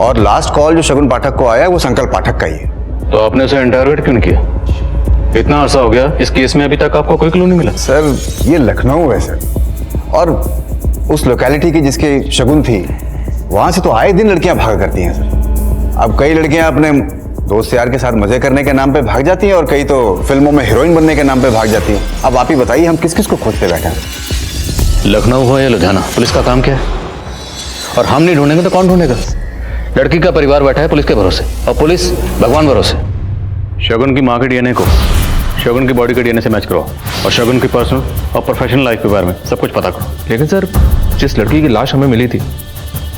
Speaker 12: और लास्ट कॉल जो शगुन पाठक को आया वो संकल्प पाठक का ही है।
Speaker 3: तो आपने उसे इंटरोगेट क्यों नहीं किया? इतना अरसा हो गया, इस केस में अभी तक आपको कोई क्लू नहीं मिला?
Speaker 12: सर, ये लखनऊ है सर, और उस लोकेलिटी की जिसकी शगुन थी, वहां से तो आए दिन लड़कियां भागा करती हैं सर। अब कई लड़कियां अपने दोस्त यार के साथ मजे करने के नाम पे भाग जाती हैं, और कई तो फिल्मों में हीरोइन बनने के नाम पे भाग जाती हैं। अब आप ही बताइए, हम किस किस को खोजते बैठे हैं?
Speaker 3: लखनऊ हो या लुधियाना, पुलिस का काम क्या है? और हम नहीं ढूंढेंगे तो कौन ढूंढेगा? लड़की का परिवार बैठा है पुलिस के भरोसे, और पुलिस भगवान भरोसे। शगुन की माँ के डीएनए को शगुन की बॉडी के डीएनए से मैच करो, और शगुन की पर्सनल और प्रोफेशनल लाइफ के बारे में सब कुछ पता करो।
Speaker 2: लेकिन सर, जिस लड़की की लाश हमें मिली थी,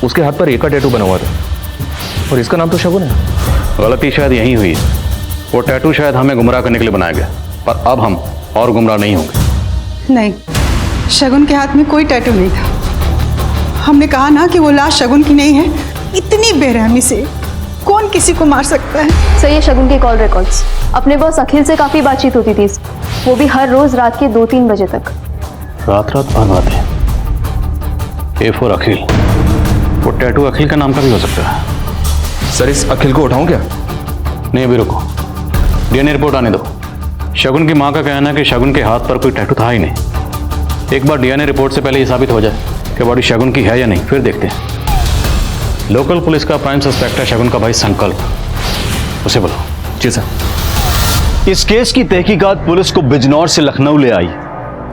Speaker 2: उसके हाथ पर एक का टैटू बना हुआ था, और इसका नाम तो शगुन है।
Speaker 3: गलती शायद यही हुई है। वो टैटू शायद हमें गुमराह करने के लिए बनाया गया, पर अब हम और गुमराह नहीं होंगे।
Speaker 6: नहीं, शगुन के हाथ में कोई टैटू नहीं था। हमने कहा ना कि वो लाश शगुन की नहीं है। इतनी बेरहमी से कौन किसी को मार सकता है?
Speaker 15: सर, ये शगुन के कॉल रिकॉर्ड्स। अपने बॉस अखिल से काफ़ी बातचीत होती थी, वो भी हर रोज़ रात के 2-3 बजे तक।
Speaker 3: रात बात बातें। A4 अखिल, वो टैटू अखिल का नाम का भी हो सकता है।
Speaker 2: सर, इस अखिल को उठाऊं क्या?
Speaker 3: नहीं, अभी रुको, डीएनए रिपोर्ट आने दो। शगुन की माँ का कहना है कि शगुन के हाथ पर कोई टैटू था ही नहीं। एक बार डीएनए रिपोर्ट से पहले ये साबित हो जाए कि बॉडी शगुन की है या नहीं, फिर देखते हैं। लोकल पुलिस का प्राइम सस्पेक्ट है शगुन का भाई संकल्प, उसे बोलो।
Speaker 2: जी सर।
Speaker 18: इस केस की तहकीकात पुलिस को बिजनौर से लखनऊ ले आई,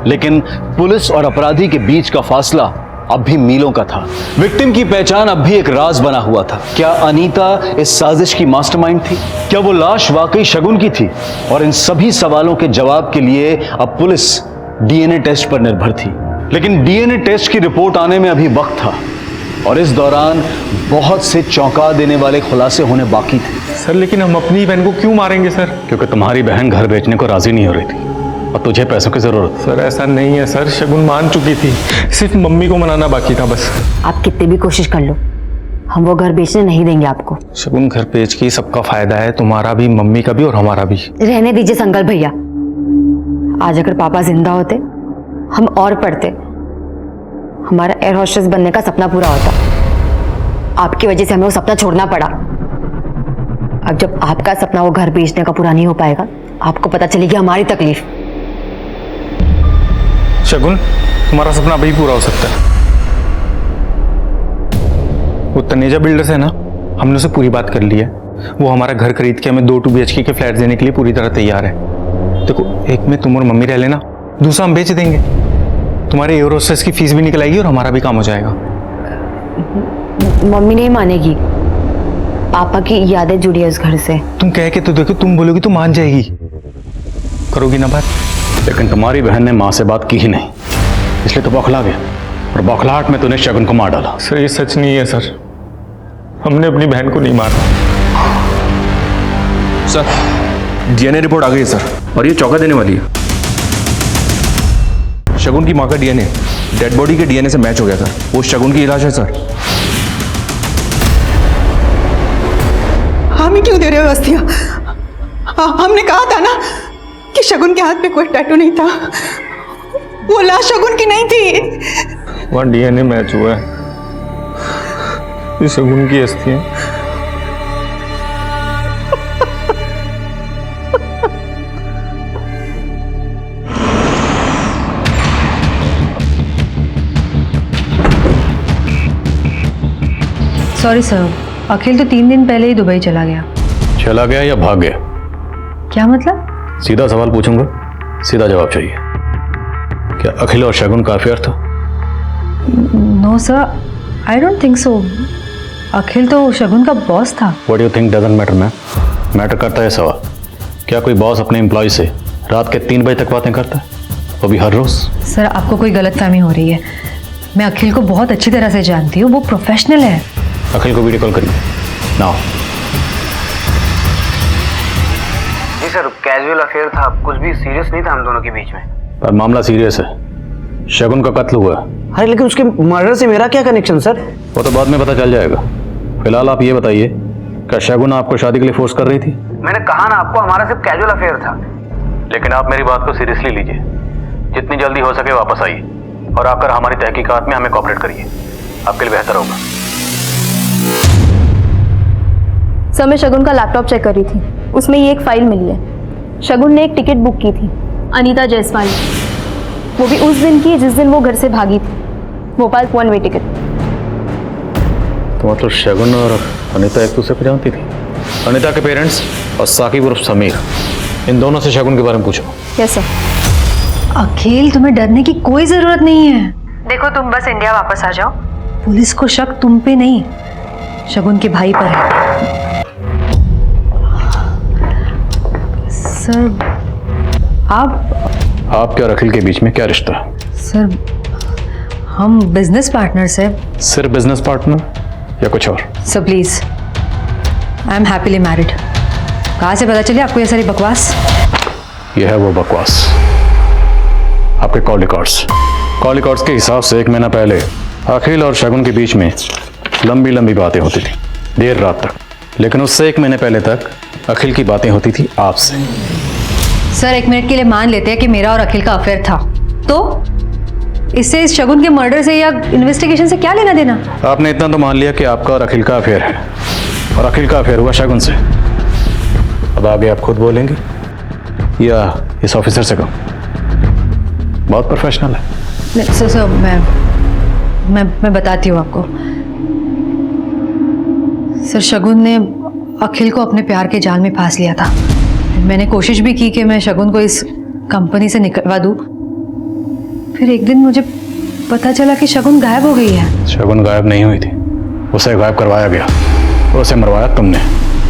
Speaker 18: लेकिन पुलिस और अपराधी के बीच का फासला अब भी मीलों का था। विक्टिम की पहचान अब भी एक राज बना हुआ था। क्या अनीता इस साजिश की मास्टरमाइंड थी? क्या वो लाश वाकई शगुन की थी? और इन सभी सवालों के जवाब के लिए अब पुलिस डीएनए टेस्ट पर निर्भर थी। लेकिन डीएनए टेस्ट की रिपोर्ट आने में अभी वक्त था और इस दौरान बहुत से चौंका देने वाले खुलासे होने बाकी थे।
Speaker 11: सर लेकिन हम अपनी बहन को क्यों मारेंगे सर?
Speaker 3: क्योंकि तुम्हारी बहन घर बेचने को राजी नहीं हो रही थी और तुझे पैसों की जरूरत।
Speaker 11: सर ऐसा नहीं है सर, शगुन मान चुकी थी, सिर्फ मम्मी को मनाना बाकी था बस।
Speaker 5: आप कितनी भी कोशिश कर लो, हम वो घर बेचने नहीं देंगे आपको।
Speaker 11: शगुन घर बेच के सबका फायदा है, तुम्हारा भी, मम्मी का भी और हमारा भी।
Speaker 5: रहने दीजिए संकल्प भैया, आज अगर पापा जिंदा होते हम और पढ़ते, हमारा एयर होस्टेस बनने का सपना पूरा होता। आपकी वजह से हमें वो सपना छोड़ना पड़ा। अब जब आपका सपना वो घर बेचने का पूरा नहीं हो पाएगा, आपको पता चलेगी हमारी तकलीफ।
Speaker 11: शगुन तुम्हारा सपना अभी पूरा हो सकता है। वो तनेजा बिल्डर्स है ना, हमने उसे पूरी बात कर ली है। वो हमारा घर खरीद के हमें 2 2 BHK के फ्लैट देने के लिए पूरी तरह तैयार है। देखो, एक में तुम और मम्मी रह लेना, दूसरा हम बेच देंगे। तुम्हारे एयर होस्टेस की फीस भी निकल आएगी और हमारा भी काम हो जाएगा।
Speaker 5: मम्मी नहीं मानेगी, पापा की यादें जुड़ी है उस घर से।
Speaker 11: तुम कह के तो देखो, तुम बोलोगी तो मान जाएगी। करोगी ना बात?
Speaker 3: लेकिन तुम्हारी बहन ने माँ से बात की ही नहीं, इसलिए तो बौखला गया और बौखलाहट में तूने शगुन को मार डाला।
Speaker 11: सर ये सच नहीं है सर, हमने अपनी बहन को नहीं मारा।
Speaker 2: सर डीएनए रिपोर्ट आ गई है सर, और ये चौंका देने वाली है। शगुन की माँ का डीएनए डेड बॉडी के डीएनए से मैच हो गया सर। वो शगुन की इलाज है सर।
Speaker 6: हमें क्यों दे रहे हो अस्थियां? हमने कहा था ना कि शगुन के हाथ पे कोई टैटू नहीं था, वो लाश शगुन की नहीं थी।
Speaker 11: वहाँ डीएनए मैच हुआ है, ये शगुन की अस्थि है।
Speaker 9: सॉरी सर, अखिल तो 3 दिन पहले ही दुबई चला गया।
Speaker 3: चला गया या भाग गया?
Speaker 9: क्या मतलब?
Speaker 3: सीधा सवाल पूछूंगा, सीधा जवाब चाहिए। क्या अखिल और शगुन का अफेयर था?
Speaker 9: No sir, I don't think so. Akhil तो शगुन का बॉस था।
Speaker 3: What you think doesn't matter ma'am. Matter करता है सवाल, क्या कोई बॉस अपने एम्प्लॉय से रात के 3 बजे तक बातें करता है, वो भी हर रोज?
Speaker 9: सर आपको कोई गलतफहमी हो रही है। मैं अखिल को बहुत अच्छी तरह से जानती हूँ, वो प्रोफेशनल है।
Speaker 3: अखिल को वीडियो कॉल करिए नाउ।
Speaker 10: जी सर, कैजुअल अफेयर था, कुछ भी सीरियस नहीं था हम दोनों के बीच में।
Speaker 3: पर मामला सीरियस है, शगुन का कत्ल हुआ है।
Speaker 10: अरे लेकिन उसके मर्डर से मेरा क्या कनेक्शन सर?
Speaker 3: वो तो बाद में पता चल जाएगा। फिलहाल आप ये बताइए, क्या शगुन आपको शादी के लिए फोर्स कर रही थी?
Speaker 10: मैंने कहा ना आपको, हमारा सिर्फ कैजुअल अफेयर था।
Speaker 3: लेकिन आप मेरी बात को सीरियसली लीजिए, जितनी जल्दी हो सके वापस आइए और आकर हमारी तहकीकात में हमें कोऑपरेट करिए, आपके लिए बेहतर होगा।
Speaker 15: सर मैं शगुन का लैपटॉप चेक कर रही थी, उसमें ये एक फाइल मिली है। शगुन ने एक टिकट बुक की थी अनीता जायसवाल, वो भी उस दिन की जिस दिन वो घर से भागी थी, भोपाल 1 वे टिकट।
Speaker 3: तो मतलब शगुन और अनीता एक दूसरे को जानती थी? अनीता के पेरेंट्स और साकिब उर्फ समीर, इन दोनों से शगुन के बारे में पूछो।
Speaker 15: Yes sir.
Speaker 9: अखिल तुम्हें डरने की कोई जरूरत नहीं है।
Speaker 19: देखो तुम बस इंडिया वापस आ जाओ।
Speaker 9: पुलिस को शक तुम पे नहीं, शगुन के भाई पर है। सर
Speaker 3: आपके और अखिल के बीच में क्या रिश्ता है?
Speaker 9: सर हम बिजनेस पार्टनर्स हैं।
Speaker 3: सिर्फ बिजनेस पार्टनर या कुछ और?
Speaker 9: Sir please, I am happily married. कहाँ से पता चले आपको ये सारी बकवास?
Speaker 3: यह है वो बकवास, आपके कॉल रिकॉर्ड्स के हिसाब से 1 महीना पहले अखिल और शगुन के बीच में लंबी लंबी बातें होती थी, देर रात तक। लेकिन उससे 1 महीने पहले तक अखिल की बातें होती थी आपसे।
Speaker 9: सर 1 मिनट के लिए मान लेते हैं कि मेरा और अखिल का अफेयर था, तो इससे इस शगुन के मर्डर से या इन्वेस्टिगेशन से क्या लेना देना?
Speaker 3: आपने इतना तो मान लिया कि आपका और अखिल का अफेयर है, और अखिल का अफेयर हुआ शगुन से। अब आगे आप खुद बोलेंगे या इस ऑफिसर से कहो? बहुत प्रोफेशनल है।
Speaker 9: सर मैं बताती हूँ आपको। सर शगुन ने अखिल को अपने प्यार के जाल में फांस लिया था। मैंने कोशिश भी की कि मैं शगुन को इस कंपनी से निकलवा दूँ। फिर एक दिन मुझे पता चला कि शगुन गायब हो गई है।
Speaker 3: शगुन गायब नहीं हुई थी, उसे गायब करवाया गया और उसे मरवाया तुमने।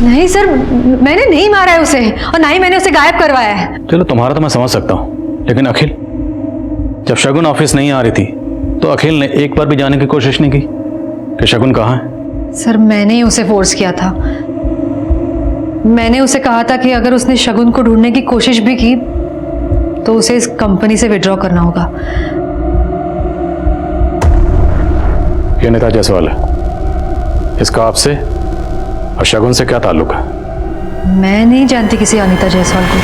Speaker 9: नहीं सर, मैंने नहीं मारा है उसे, और ना ही मैंने उसे गायब करवाया है।
Speaker 3: चलो तुम्हारा तो मैं समझ सकता हूँ, लेकिन अखिल, जब शगुन ऑफिस नहीं आ रही थी तो अखिल ने एक बार भी जाने की कोशिश नहीं की कि शगुन कहाँ है?
Speaker 9: सर मैंने ही उसे फोर्स किया था। मैंने उसे कहा था कि अगर उसने शगुन को ढूंढने की कोशिश भी की तो उसे इस कंपनी से विड्रॉ करना होगा।
Speaker 3: ये अनीता जायसवाल है, इसका आपसे और शगुन से क्या ताल्लुक है?
Speaker 9: मैं नहीं जानती किसी अनीता जायसवाल को।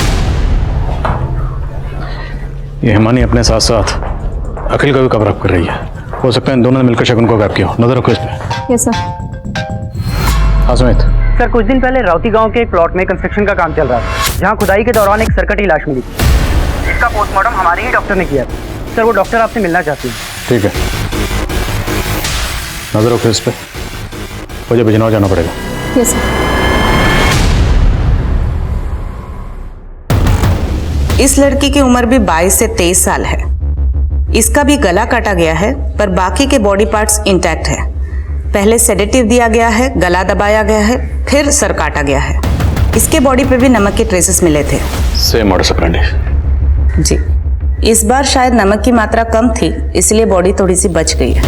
Speaker 3: ये हिमानी अपने साथ साथ अखिल का भी कवर अप कर रही है। हो सकता है इन दोनों ने मिलकर शगुन को गायब किया हो। नजर रखो इस पे।
Speaker 15: Yes sir.
Speaker 3: हाँ सुमित।
Speaker 4: सर कुछ दिन पहले राउती गांव के एक प्लॉट में कंस्ट्रक्शन का काम चल रहा था, जहां खुदाई के दौरान एक सरकटी लाश मिली थी। इसका पोस्टमार्टम हमारे ही डॉक्टर ने किया था। सर वो डॉक्टर आपसे मिलना चाहती है।
Speaker 3: ठीक है, नजर रखो इस पे। मुझे बिजनौर जाना पड़ेगा।
Speaker 15: Yes sir.
Speaker 1: इस लड़की की उम्र भी 22 से 23 साल है। इसका भी गला काटा गया है, पर बाकी के बॉडी पार्ट्स इंटैक्ट है। पहले सेडेटिव दिया गया है, गला दबाया गया है, फिर सर काटा गया है। इसके बॉडी पे भी नमक के ट्रेसेस मिले थे।
Speaker 3: Same modus operandi.
Speaker 1: जी, इस बार शायद नमक की मात्रा कम थी, इसलिए बॉडी थोड़ी सी बच गई है।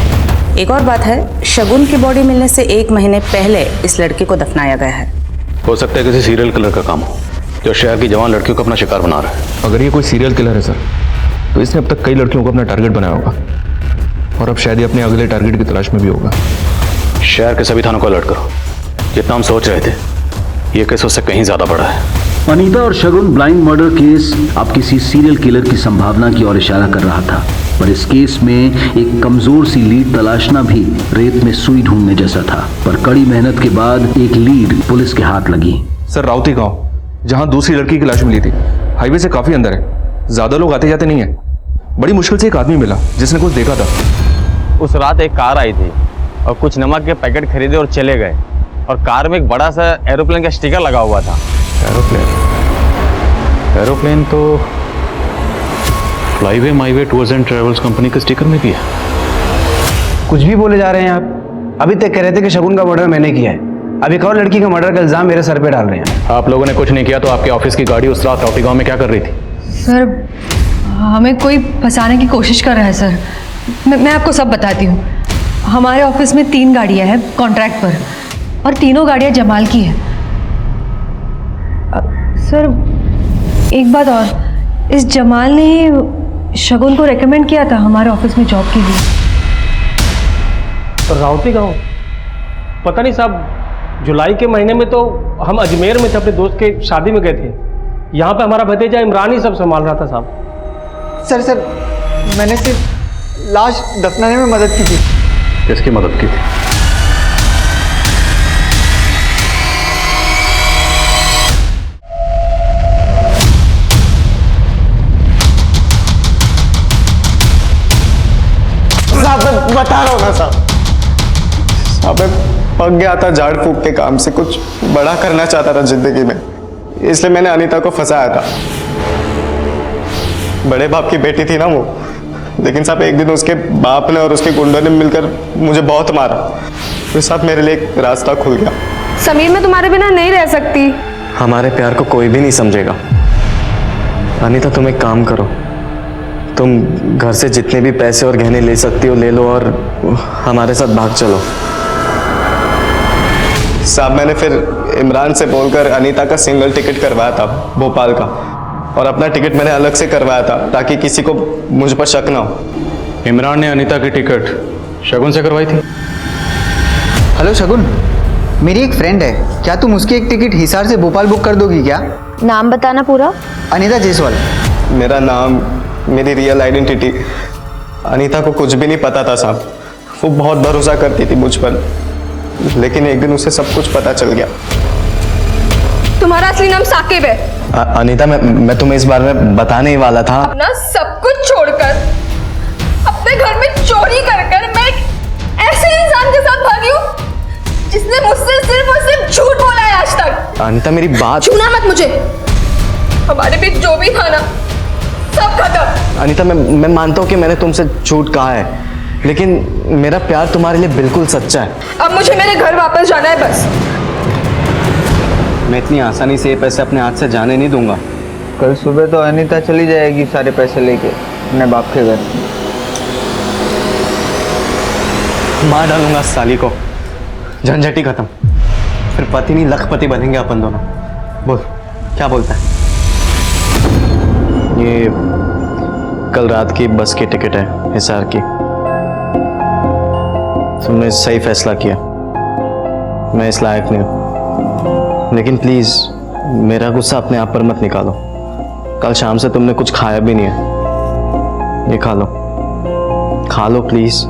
Speaker 1: एक और बात है, शगुन की बॉडी मिलने से 1 महीने पहले इस लड़की को दफनाया गया है।
Speaker 3: हो सकता है किसी सीरियल किलर का काम हो, जो शहर की जवान लड़कियों को अपना शिकार बना रहा है।
Speaker 2: अगर ये कोई सीरियल किलर है सर, तो इसने अब तक कई लड़कियों को अपना टारगेट बनाया होगा और अब शायद ये अपने अगले टारगेट की तलाश में भी होगा।
Speaker 3: शहर के सभी थानों को अलर्ट करो। जितना हम सोच रहे थे, ये केस उससे कहीं ज्यादा बड़ा है।
Speaker 17: अनीता और शगुन ब्लाइंड मर्डर केस अब किसी सीरियल किलर की संभावना की ओर इशारा कर रहा था, पर इस केस में एक कमजोर सी लीड तलाशना भी रेत में सुई ढूंढने जैसा था। पर कड़ी मेहनत के बाद एक लीड पुलिस के हाथ लगी।
Speaker 2: सर राउती गांव, जहां दूसरी लड़की की लाश मिली थी, हाईवे से काफी अंदर है। ज्यादा लोग आते जाते नहीं है। बड़ी मुश्किल से एक आदमी मिला जिसने कुछ देखा था।
Speaker 11: उस रात एक कार आई थी और कुछ नमक के पैकेट खरीदे और चले गए, और कार में एक बड़ा सा एरोप्लेन का स्टिकर लगा हुआ था।
Speaker 3: एरोप्लेन तो Flyway Myway tours and travels company के स्टिकर में भी है।
Speaker 10: कुछ भी बोले जा रहे हैं आप। अभी तक कह रहे थे कि शगुन का मर्डर मैंने किया है, अब एक और लड़की का मर्डर का इल्जाम मेरे सर पे डाल रहे हैं।
Speaker 3: आप लोगों ने कुछ नहीं किया तो आपके ऑफिस की गाड़ी उस रात राउती गांव में क्या कर रही थी?
Speaker 9: सर हमें कोई फंसाने की कोशिश कर रहा है सर। मैं आपको सब बताती हूँ। हमारे ऑफिस में 3 गाड़ियाँ हैं कॉन्ट्रैक्ट पर, और तीनों गाड़ियाँ जमाल की हैं। सर एक बात और, इस जमाल ने ही शगुन को रेकमेंड किया था हमारे ऑफिस में जॉब के लिए।
Speaker 8: तो राउती गाँव, पता नहीं साहब, जुलाई के महीने में तो हम अजमेर में थे, अपने दोस्त के शादी में गए थे। यहाँ पे हमारा भतीजा इमरान ही सब संभाल रहा था साहब।
Speaker 4: सर मैंने सिर्फ लाश दफनाने में मदद की थी।
Speaker 3: किसकी मदद की थी?
Speaker 12: साहब बता रहा हूँ ना साहब, पक गया था झाड़ फूक के काम से, कुछ बड़ा करना चाहता था जिंदगी में, इसलिए मैंने अनीता को फंसाया था। बड़े बाप की बेटी थी ना वो, लेकिन साहब एक दिन उसके बाप ने और उसके गुंडों ने मिलकर मुझे बहुत मारा। फिर साहब मेरे लिए एक रास्ता खुल गया।
Speaker 15: समीर मैं तुम्हारे बिना नहीं रह सकती।
Speaker 16: हमारे प्यार को कोई भी नहीं समझेगा। अनीता तुम एक काम करो, तुम घर से जितने भी पैसे और गहने ले सकती हो ले लो और हमारे साथ भाग चलो।
Speaker 12: साहब मैंने फिर इमरान से बोलकर अनीता का सिंगल टिकट करवाया था भोपाल का, और अपना टिकट मैंने अलग से करवाया था ताकि किसी को मुझ पर शक ना हो।
Speaker 3: इमरान ने अनीता की टिकट शगुन से करवाई थी।
Speaker 4: हेलो शगुन, मेरी एक फ्रेंड है, क्या तुम उसकी एक टिकट हिसार से भोपाल बुक कर दोगी क्या?
Speaker 7: नाम बताना पूरा।
Speaker 4: अनीता जायसवाल।
Speaker 12: मेरा नाम, मेरी रियल आइडेंटिटी। अनीता को कुछ भी नहीं पता था साहब, वो बहुत भरोसा करती थी मुझ पर, लेकिन एक दिन उसे सब कुछ पता चल गया।
Speaker 15: तुम्हारा असली नाम साकिब है।
Speaker 16: अनीता मैं तुम्हें इस बारे में बताने ही वाला था।
Speaker 15: अपना सब कुछ छोड़कर अपने घर में चोरी कर मैं एक ऐसे इंसान के साथ भागी हूँ जिसने मुझसे सिर्फ और सिर्फ झूठ बोला है आज तक।
Speaker 16: अनीता मेरी बात।
Speaker 15: छूना मत मुझे, हमारे बीच जो भी था ना सब खत्म।
Speaker 16: अनीता मैं मानता हूँ कि मैंने तुमसे झूठ कहा है, लेकिन मेरा प्यार तुम्हारे लिए बिल्कुल सच्चा है।
Speaker 15: अब मुझे मेरे घर वापस जाना है बस।
Speaker 16: मैं इतनी आसानी से ये पैसे अपने हाथ से जाने नहीं दूंगा।
Speaker 4: कल सुबह तो अनीता चली जाएगी सारे पैसे लेके अपने बाप के घर।
Speaker 16: मार डालूंगा इस साली को, झंझट ही खत्म। फिर पति नहीं लखपति बनेंगे अपन दोनों। बोल क्या बोलता है? ये कल रात की बस की टिकट है हिसार की। तुमने सही फैसला किया, मैं इस लायक नहीं हूं, लेकिन प्लीज मेरा गुस्सा अपने आप पर मत निकालो। कल शाम से तुमने कुछ खाया भी नहीं है, ये खा लो प्लीज।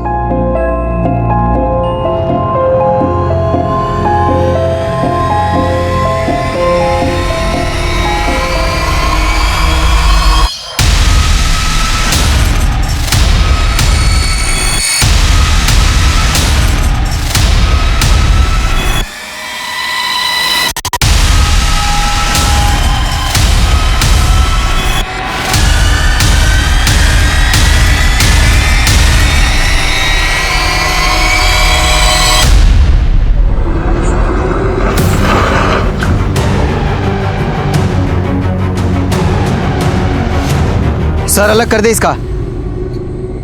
Speaker 20: सर अलग कर दे इसका,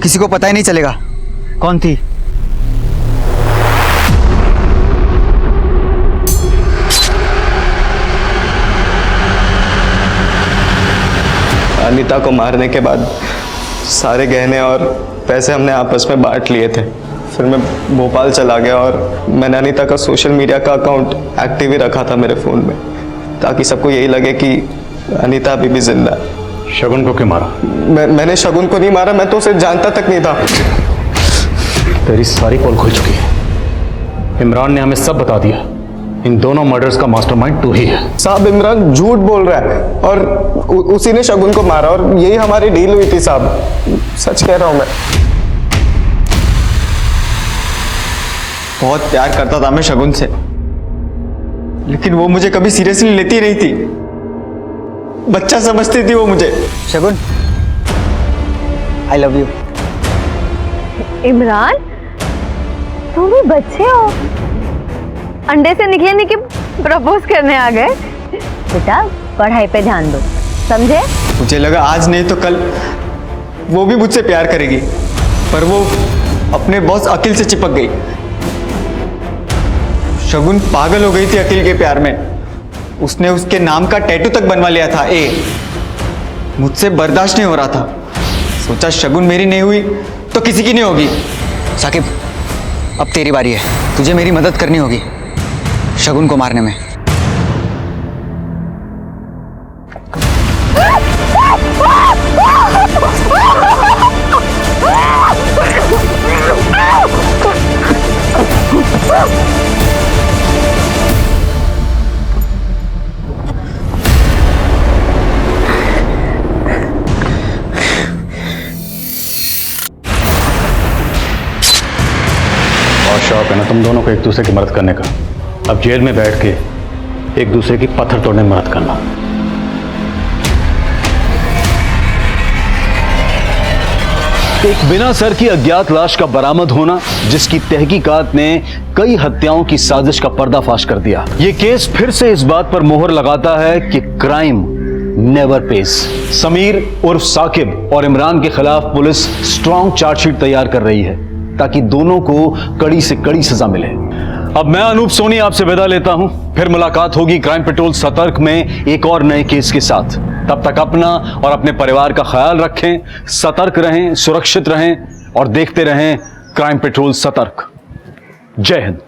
Speaker 20: किसी को पता ही नहीं चलेगा कौन थी।
Speaker 16: अनीता को मारने के बाद सारे गहने और पैसे हमने आपस में बांट लिए थे। फिर मैं भोपाल चला गया और मैंने अनीता का सोशल मीडिया का अकाउंट एक्टिव ही रखा था मेरे फ़ोन में, ताकि सबको यही लगे कि अनीता अभी भी जिंदा है।
Speaker 3: शगुन को क्यों मारा?
Speaker 16: मैंने शगुन को नहीं मारा, मैं तो उसे जानता तक नहीं था।
Speaker 3: तेरी सारी पोल खुल चुकी है। इमरान ने हमें सब बता दिया। इन दोनों मर्डर्स का मास्टरमाइंड तू ही है।
Speaker 16: साहब इमरान झूठ बोल रहा है और उसी ने शगुन को मारा और यही हमारी डील हुई थी साहब, सच कह रहा हूं मैं। बहुत प्यार करता था मैं शगुन से, लेकिन वो मुझे कभी सीरियसली लेती नहीं थी, बच्चा समझती थी वो मुझे।
Speaker 20: शगुन आई लव यू।
Speaker 7: इमरान तुम भी बच्चे हो, अंडे से निकले नहीं कि प्रपोज करने आ गए। बेटा पढ़ाई पे ध्यान दो, समझे?
Speaker 16: मुझे लगा आज नहीं तो कल वो भी मुझसे प्यार करेगी, पर वो अपने बॉस अखिल से चिपक गई। शगुन पागल हो गई थी अखिल के प्यार में, उसने उसके नाम का टैटू तक बनवा लिया था ए। मुझसे बर्दाश्त नहीं हो रहा था, सोचा शगुन मेरी नहीं हुई तो किसी की नहीं होगी।
Speaker 20: साकिब अब तेरी बारी है, तुझे मेरी मदद करनी होगी शगुन को मारने में।
Speaker 3: शौक है ना तुम दोनों को एक दूसरे की मदद करने का। अब जेल में बैठ के एक दूसरे की पत्थर तोड़ने में मदद करना।
Speaker 18: एक बिना सर की अज्ञात लाश का बरामद होना, जिसकी तहकीकात ने कई हत्याओं की साजिश का पर्दाफाश कर दिया। ये केस फिर से इस बात पर मोहर लगाता है कि क्राइम नेवर पेज। समीर उर्फ साकिब और इमरान के खिलाफ पुलिस स्ट्रॉन्ग चार्जशीट तैयार कर रही है, ताकि दोनों को कड़ी से कड़ी सजा मिले। अब मैं अनूप सोनी आपसे विदा लेता हूं, फिर मुलाकात होगी क्राइम पेट्रोल सतर्क में एक और नए केस के साथ। तब तक अपना और अपने परिवार का ख्याल रखें, सतर्क रहें, सुरक्षित रहें और देखते रहें क्राइम पेट्रोल सतर्क। जय हिंद।